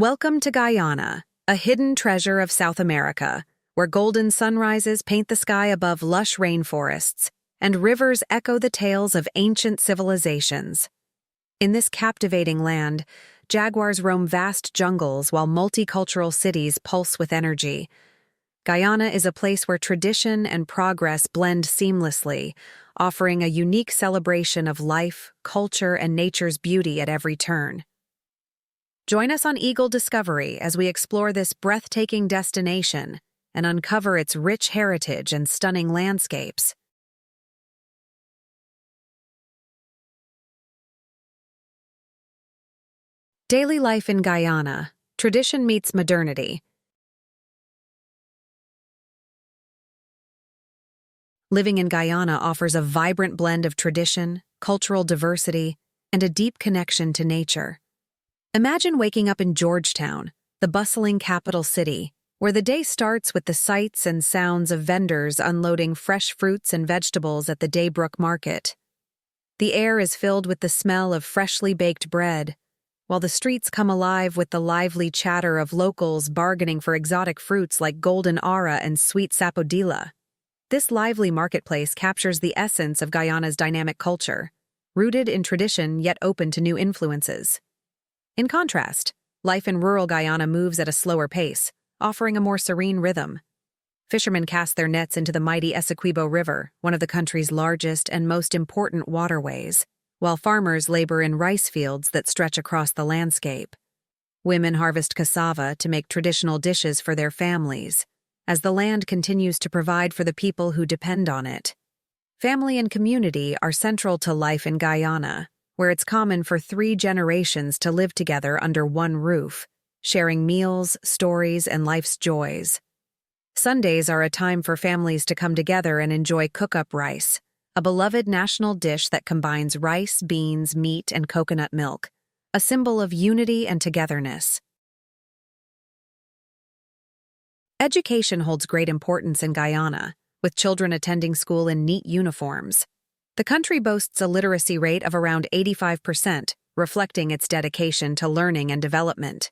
Welcome to Guyana, a hidden treasure of South America, where golden sunrises paint the sky above lush rainforests, and rivers echo the tales of ancient civilizations. In this captivating land, jaguars roam vast jungles while multicultural cities pulse with energy. Guyana is a place where tradition and progress blend seamlessly, offering a unique celebration of life, culture, and nature's beauty at every turn. Join us on Eagle Discovery as we explore this breathtaking destination and uncover its rich heritage and stunning landscapes. Daily life in Guyana. Tradition meets modernity. Living in Guyana offers a vibrant blend of tradition, cultural diversity, and a deep connection to nature. Imagine waking up in Georgetown, the bustling capital city, where the day starts with the sights and sounds of vendors unloading fresh fruits and vegetables at the Daybrook Market. The air is filled with the smell of freshly baked bread, while the streets come alive with the lively chatter of locals bargaining for exotic fruits like golden ara and sweet sapodilla. This lively marketplace captures the essence of Guyana's dynamic culture, rooted in tradition yet open to new influences. In contrast, life in rural Guyana moves at a slower pace, offering a more serene rhythm. Fishermen cast their nets into the mighty Essequibo River, one of the country's largest and most important waterways, while farmers labor in rice fields that stretch across the landscape. Women harvest cassava to make traditional dishes for their families, as the land continues to provide for the people who depend on it. Family and community are central to life in Guyana, where it's common for 3 generations to live together under one roof, sharing meals, stories, and life's joys. Sundays are a time for families to come together and enjoy cook-up rice, a beloved national dish that combines rice, beans, meat, and coconut milk, a symbol of unity and togetherness. Education holds great importance in Guyana, with children attending school in neat uniforms. The country boasts a literacy rate of around 85%, reflecting its dedication to learning and development.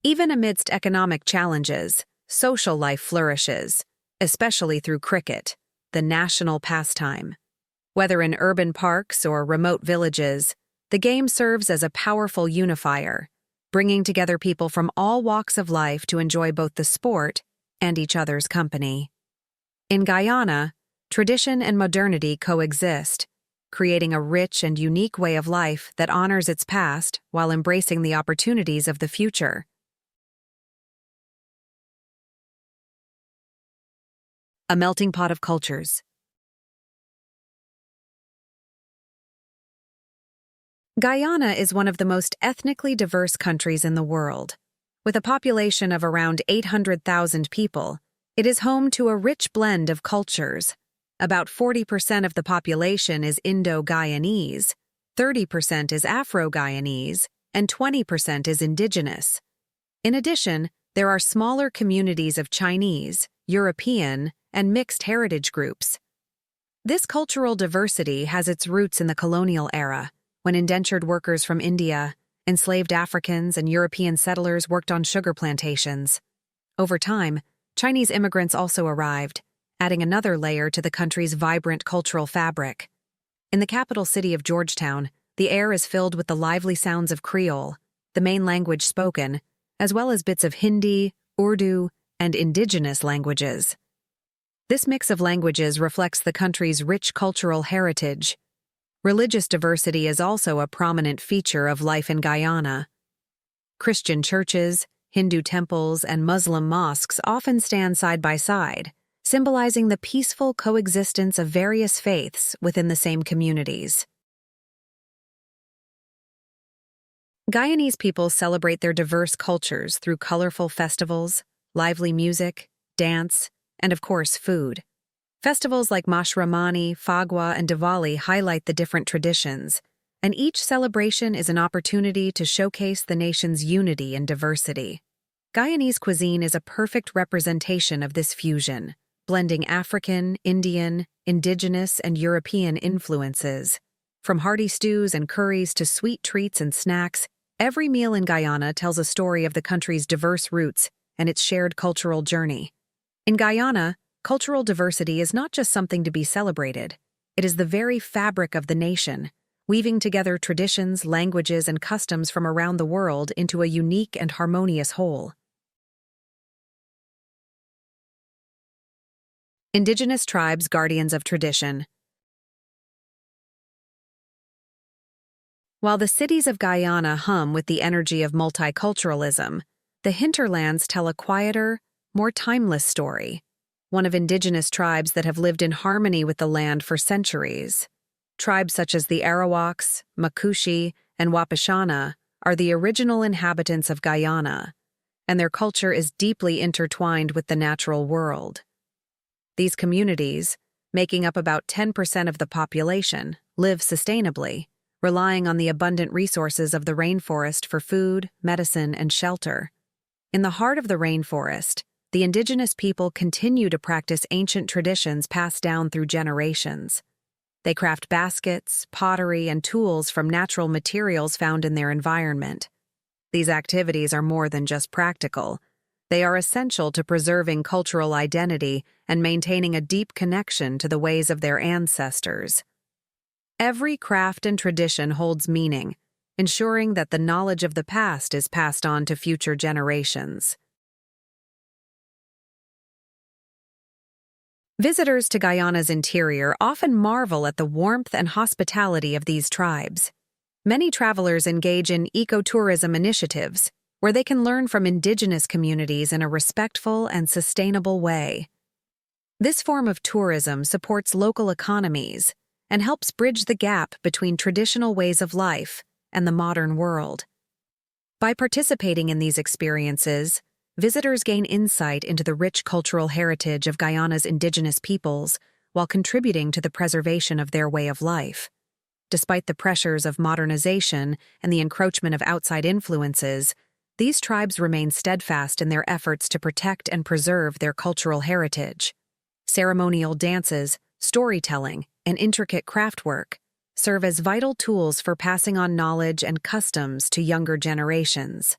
Even amidst economic challenges, social life flourishes, especially through cricket, the national pastime. Whether in urban parks or remote villages, the game serves as a powerful unifier, bringing together people from all walks of life to enjoy both the sport and each other's company. In Guyana, tradition and modernity coexist, creating a rich and unique way of life that honors its past while embracing the opportunities of the future. A melting pot of cultures. Guyana is one of the most ethnically diverse countries in the world. With a population of around 800,000 people, it is home to a rich blend of cultures. About 40% of the population is Indo-Guyanese, 30% is Afro-Guyanese, and 20% is indigenous. In addition, there are smaller communities of Chinese, European, and mixed heritage groups. This cultural diversity has its roots in the colonial era, when indentured workers from India, enslaved Africans, and European settlers worked on sugar plantations. Over time, Chinese immigrants also arrived, adding another layer to the country's vibrant cultural fabric. In the capital city of Georgetown, the air is filled with the lively sounds of Creole, the main language spoken, as well as bits of Hindi, Urdu, and indigenous languages. This mix of languages reflects the country's rich cultural heritage. Religious diversity is also a prominent feature of life in Guyana. Christian churches, Hindu temples, and Muslim mosques often stand side by side, symbolizing the peaceful coexistence of various faiths within the same communities. Guyanese people celebrate their diverse cultures through colorful festivals, lively music, dance, and of course food. Festivals like Mashramani, Fagwa, and Diwali highlight the different traditions, and each celebration is an opportunity to showcase the nation's unity and diversity. Guyanese cuisine is a perfect representation of this fusion, blending African, Indian, indigenous, and European influences. From hearty stews and curries to sweet treats and snacks, Every meal in Guyana tells a story of the country's diverse roots and its shared cultural journey. In Guyana, cultural diversity is not just something to be celebrated. It is the very fabric of the nation, weaving together traditions, languages, and customs from around the world into a unique and harmonious whole. Indigenous Tribes, Guardians of Tradition. While the cities of Guyana hum with the energy of multiculturalism, the hinterlands tell a quieter, more timeless story, one of indigenous tribes that have lived in harmony with the land for centuries. Tribes such as the Arawaks, Makushi, and Wapishana are the original inhabitants of Guyana, and their culture is deeply intertwined with the natural world. These communities, making up about 10% of the population, live sustainably, relying on the abundant resources of the rainforest for food, medicine, and shelter. In the heart of the rainforest, the indigenous people continue to practice ancient traditions passed down through generations. They craft baskets, pottery, and tools from natural materials found in their environment. These activities are more than just practical. They are essential to preserving cultural identity and maintaining a deep connection to the ways of their ancestors. Every craft and tradition holds meaning, ensuring that the knowledge of the past is passed on to future generations. Visitors to Guyana's interior often marvel at the warmth and hospitality of these tribes. Many travelers engage in ecotourism initiatives, where they can learn from indigenous communities in a respectful and sustainable way. This form of tourism supports local economies and helps bridge the gap between traditional ways of life and the modern world. By participating in these experiences, visitors gain insight into the rich cultural heritage of Guyana's indigenous peoples while contributing to the preservation of their way of life. Despite the pressures of modernization and the encroachment of outside influences, these tribes remain steadfast in their efforts to protect and preserve their cultural heritage. Ceremonial dances, storytelling, and intricate craftwork serve as vital tools for passing on knowledge and customs to younger generations.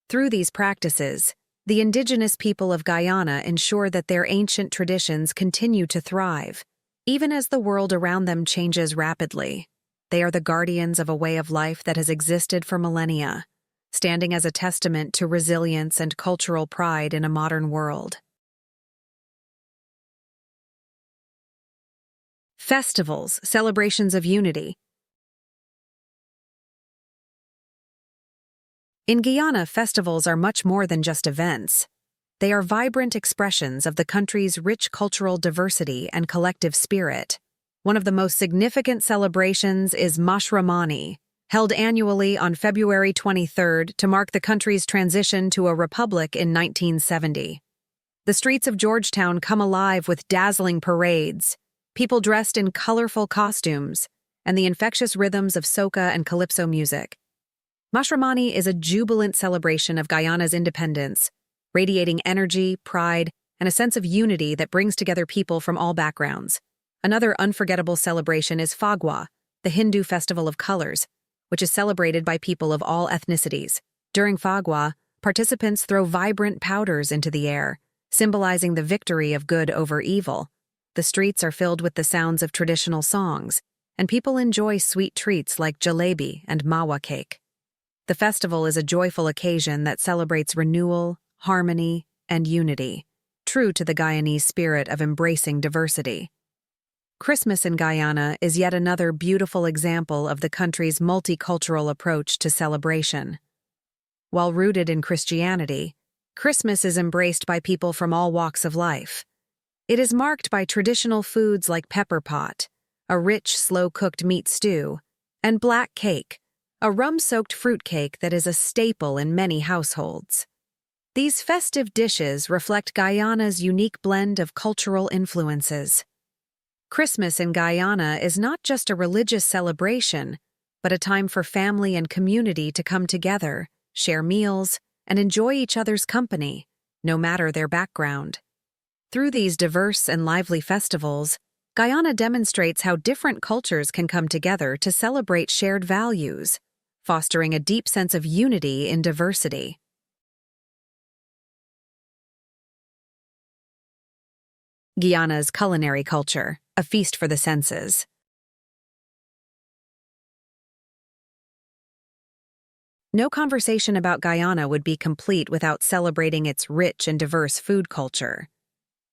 Through these practices, the indigenous people of Guyana ensure that their ancient traditions continue to thrive, even as the world around them changes rapidly. They are the guardians of a way of life that has existed for millennia, standing as a testament to resilience and cultural pride in a modern world. Festivals, celebrations of unity. In Guyana, festivals are much more than just events. They are vibrant expressions of the country's rich cultural diversity and collective spirit. One of the most significant celebrations is Mashramani, held annually on February 23rd to mark the country's transition to a republic in 1970. The streets of Georgetown come alive with dazzling parades, people dressed in colorful costumes, and the infectious rhythms of soca and calypso music. Mashramani is a jubilant celebration of Guyana's independence, radiating energy, pride, and a sense of unity that brings together people from all backgrounds. Another unforgettable celebration is Phagwa, the Hindu festival of colors, which is celebrated by people of all ethnicities. During Phagwa, participants throw vibrant powders into the air, symbolizing the victory of good over evil. The streets are filled with the sounds of traditional songs, and people enjoy sweet treats like jalebi and mawa cake. The festival is a joyful occasion that celebrates renewal, harmony, and unity, true to the Guyanese spirit of embracing diversity. Christmas in Guyana is yet another beautiful example of the country's multicultural approach to celebration. While rooted in Christianity, Christmas is embraced by people from all walks of life. It is marked by traditional foods like pepper pot, a rich, slow-cooked meat stew, and black cake, a rum-soaked fruit cake that is a staple in many households. These festive dishes reflect Guyana's unique blend of cultural influences. Christmas in Guyana is not just a religious celebration, but a time for family and community to come together, share meals, and enjoy each other's company, no matter their background. Through these diverse and lively festivals, Guyana demonstrates how different cultures can come together to celebrate shared values. fostering a deep sense of unity in diversity. Guyana's culinary culture, a feast for the senses. No conversation about Guyana would be complete without celebrating its rich and diverse food culture.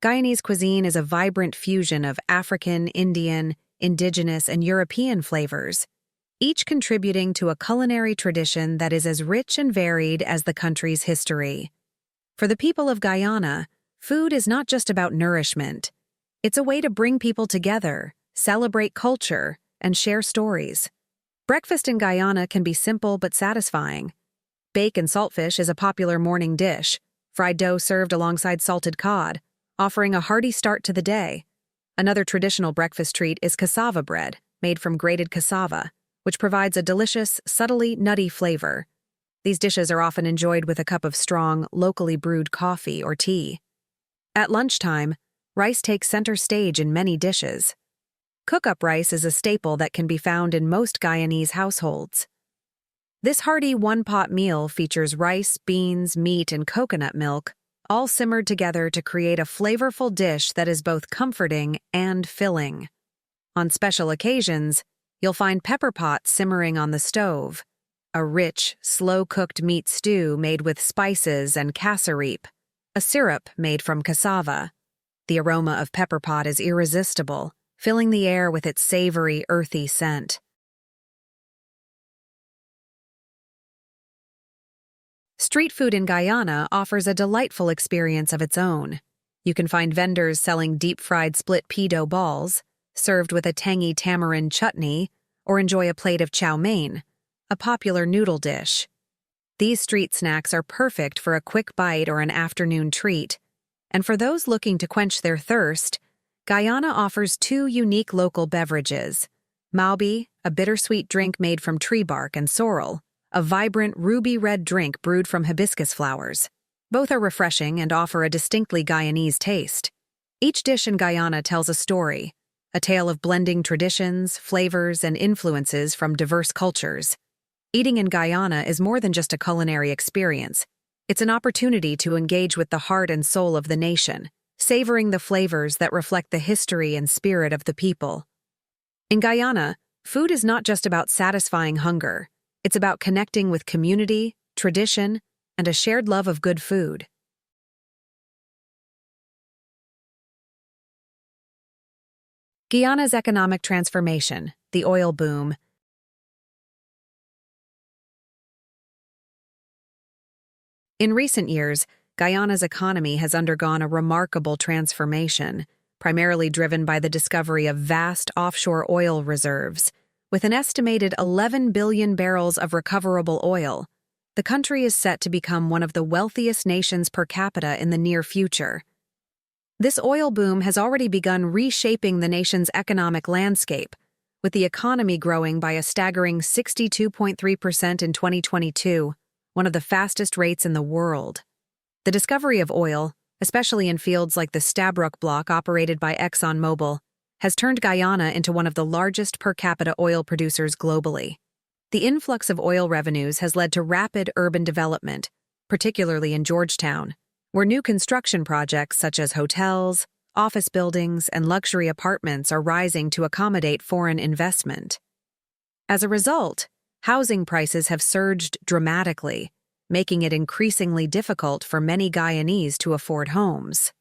Guyanese cuisine is a vibrant fusion of African, Indian, indigenous, and European flavors, each contributing to a culinary tradition that is as rich and varied as the country's history. For the people of Guyana, food is not just about nourishment. It's a way to bring people together, celebrate culture, and share stories. Breakfast in Guyana can be simple but satisfying. Bake and saltfish is a popular morning dish, fried dough served alongside salted cod, offering a hearty start to the day. Another traditional breakfast treat is cassava bread, made from grated cassava, which provides a delicious, subtly nutty flavor. These dishes are often enjoyed with a cup of strong, locally brewed coffee or tea. At lunchtime, rice takes center stage in many dishes. Cook-up rice is a staple that can be found in most Guyanese households. This hearty one-pot meal features rice, beans, meat, and coconut milk, all simmered together to create a flavorful dish that is both comforting and filling. On special occasions, you'll find pepper pot simmering on the stove, a rich, slow-cooked meat stew made with spices and cassaripe, a syrup made from cassava. The aroma of pepper pot is irresistible, filling the air with its savory, earthy scent. Street food in Guyana offers a delightful experience of its own. You can find vendors selling deep-fried split pea dough balls, served with a tangy tamarind chutney, or enjoy a plate of chow mein, a popular noodle dish. These street snacks are perfect for a quick bite or an afternoon treat, and for those looking to quench their thirst, Guyana offers two unique local beverages: Maubi, a bittersweet drink made from tree bark, and sorrel, a vibrant ruby-red drink brewed from hibiscus flowers. Both are refreshing and offer a distinctly Guyanese taste. Each dish in Guyana tells a story, a tale of blending traditions, flavors, and influences from diverse cultures. Eating in Guyana is more than just a culinary experience. It's an opportunity to engage with the heart and soul of the nation, savoring the flavors that reflect the history and spirit of the people. In Guyana, food is not just about satisfying hunger. It's about connecting with community, tradition, and a shared love of good food. Guyana's economic transformation, the oil boom. In recent years, Guyana's economy has undergone a remarkable transformation, primarily driven by the discovery of vast offshore oil reserves. With an estimated 11 billion barrels of recoverable oil, the country is set to become one of the wealthiest nations per capita in the near future. This oil boom has already begun reshaping the nation's economic landscape, with the economy growing by a staggering 62.3% in 2022, one of the fastest rates in the world. The discovery of oil, especially in fields like the Stabroek Block operated by ExxonMobil, has turned Guyana into one of the largest per capita oil producers globally. The influx of oil revenues has led to rapid urban development, particularly in Georgetown, where new construction projects such as hotels, office buildings, and luxury apartments are rising to accommodate foreign investment. As a result, housing prices have surged dramatically, making it increasingly difficult for many Guyanese to afford homes.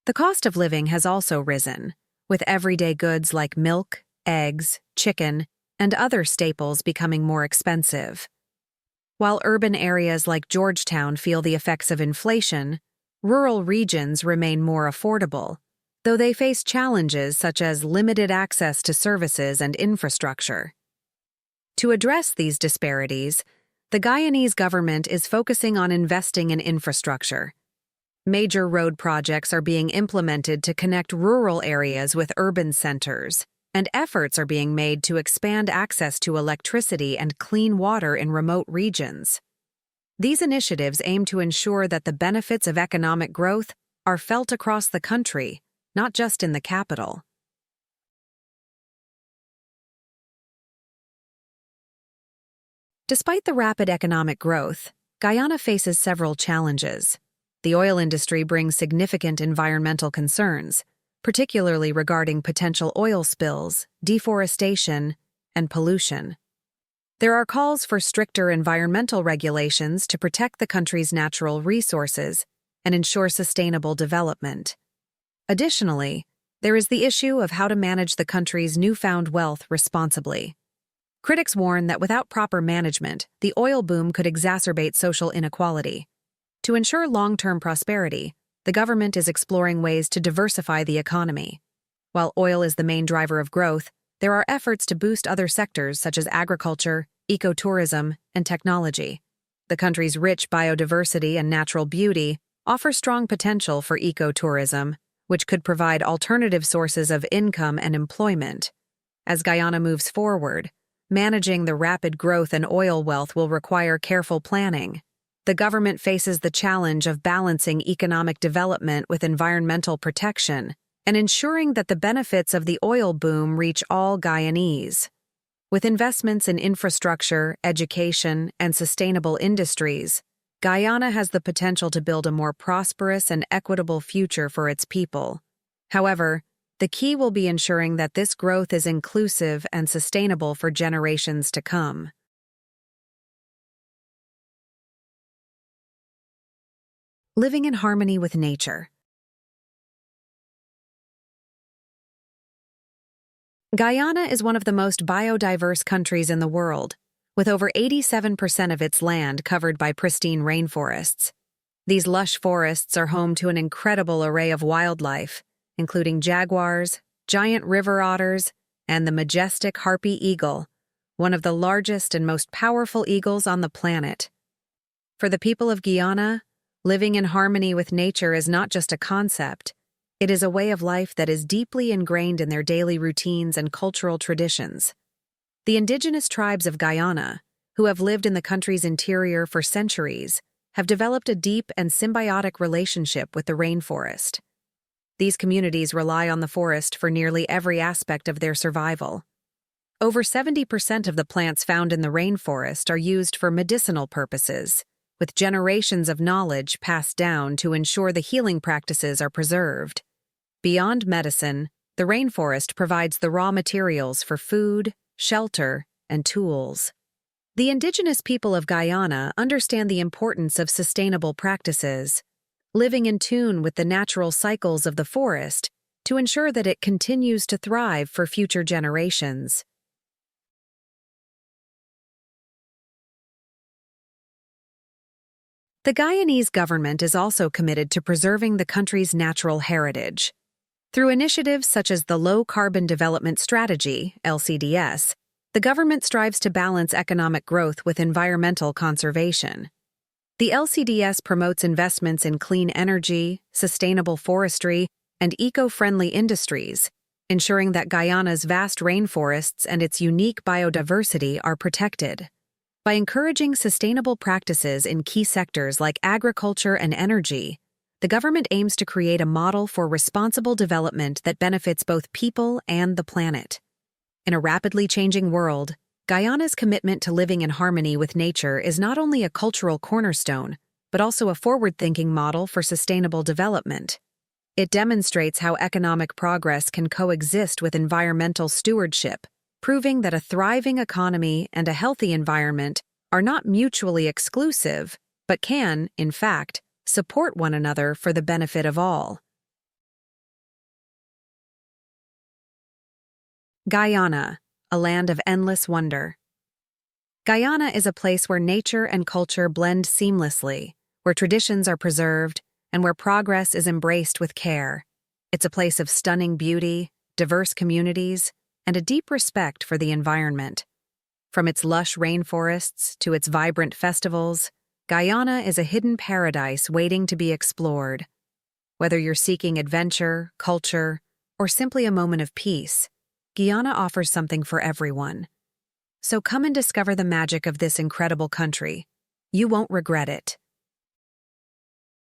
The cost of living has also risen, with everyday goods like milk, eggs, chicken, and other staples becoming more expensive. While urban areas like Georgetown feel the effects of inflation, rural regions remain more affordable, though they face challenges such as limited access to services and infrastructure. To address these disparities, the Guyanese government is focusing on investing in infrastructure. Major road projects are being implemented to connect rural areas with urban centers, and efforts are being made to expand access to electricity and clean water in remote regions. These initiatives aim to ensure that the benefits of economic growth are felt across the country, not just in the capital. Despite the rapid economic growth, Guyana faces several challenges. The oil industry brings significant environmental concerns, particularly regarding potential oil spills, deforestation, and pollution. There are calls for stricter environmental regulations to protect the country's natural resources and ensure sustainable development. Additionally, there is the issue of how to manage the country's newfound wealth responsibly. Critics warn that without proper management, the oil boom could exacerbate social inequality. To ensure long-term prosperity, the government is exploring ways to diversify the economy. While oil is the main driver of growth, there are efforts to boost other sectors such as agriculture, ecotourism, and technology. The country's rich biodiversity and natural beauty offer strong potential for ecotourism, which could provide alternative sources of income and employment. As Guyana moves forward, managing the rapid growth in oil wealth will require careful planning. The government faces the challenge of balancing economic development with environmental protection and ensuring that the benefits of the oil boom reach all Guyanese. With investments in infrastructure, education, and sustainable industries, Guyana has the potential to build a more prosperous and equitable future for its people. However, the key will be ensuring that this growth is inclusive and sustainable for generations to come. Living in harmony with nature. Guyana is one of the most biodiverse countries in the world, with over 87% of its land covered by pristine rainforests. These lush forests are home to an incredible array of wildlife, including jaguars, giant river otters, and the majestic harpy eagle, one of the largest and most powerful eagles on the planet. For the people of Guyana, living in harmony with nature is not just a concept. It is a way of life that is deeply ingrained in their daily routines and cultural traditions. The Indigenous Tribes of Guyana, who have lived in the country's interior for centuries, have developed a deep and symbiotic relationship with the rainforest. These communities rely on the forest for nearly every aspect of their survival. Over 70% of the plants found in the rainforest are used for medicinal purposes, with generations of knowledge passed down to ensure the healing practices are preserved. Beyond medicine, the rainforest provides the raw materials for food, shelter, and tools. The indigenous people of Guyana understand the importance of sustainable practices, living in tune with the natural cycles of the forest to ensure that it continues to thrive for future generations. The Guyanese government is also committed to preserving the country's natural heritage. Through initiatives such as the Low Carbon Development Strategy, LCDS, the government strives to balance economic growth with environmental conservation. The LCDS promotes investments in clean energy, sustainable forestry, and eco-friendly industries, ensuring that Guyana's vast rainforests and its unique biodiversity are protected. By encouraging sustainable practices in key sectors like agriculture and energy, the government aims to create a model for responsible development that benefits both people and the planet. In a rapidly changing world, Guyana's commitment to living in harmony with nature is not only a cultural cornerstone, but also a forward-thinking model for sustainable development. It demonstrates how economic progress can coexist with environmental stewardship, proving that a thriving economy and a healthy environment are not mutually exclusive, but can, in fact, support one another for the benefit of all. Guyana, a land of endless wonder. Guyana is a place where nature and culture blend seamlessly, where traditions are preserved, and where progress is embraced with care. It's a place of stunning beauty, diverse communities, and a deep respect for the environment. From its lush rainforests to its vibrant festivals, Guyana is a hidden paradise waiting to be explored. Whether you're seeking adventure, culture, or simply a moment of peace, Guyana offers something for everyone. So come and discover the magic of this incredible country. You won't regret it.